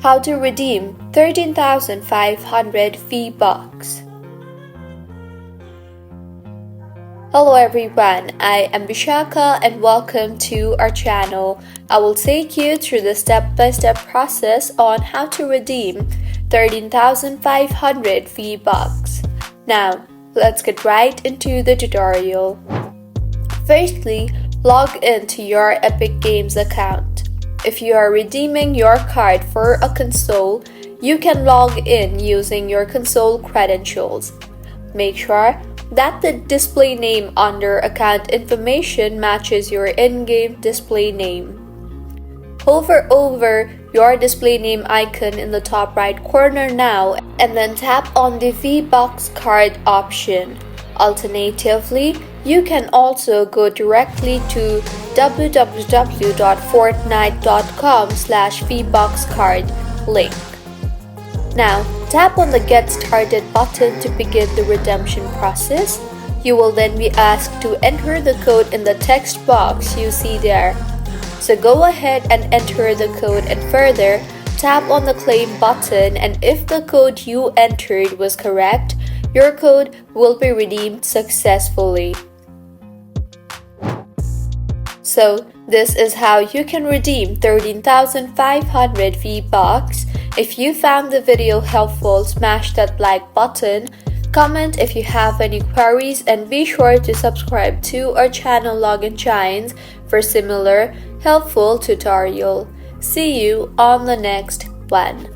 How to redeem 13,500 Vbucks. Hello everyone, I am Vishaka and welcome to our channel. I will take you through the step-by-step process on how to redeem 13,500 Vbucks. Now, let's get right into the tutorial. Firstly, log into your Epic Games account. If you are redeeming your card for a console, you can log in using your console credentials. Make sure that the display name under account information matches your in-game display name. Hover over your display name icon in the top right corner now and then tap on the Vbucks card option. Alternatively, you can also go directly to www.fortnite.com/vbuckscard link. Now, tap on the Get Started button to begin the redemption process. You will then be asked to enter the code in the text box you see there. So go ahead and enter the code and further, tap on the Claim button, and if the code you entered was correct, your code will be redeemed successfully. So, this is how you can redeem 13,500 Vbucks. If you found the video helpful, smash that like button, comment if you have any queries, and be sure to subscribe to our channel Login Shines for similar helpful tutorial. See you on the next one.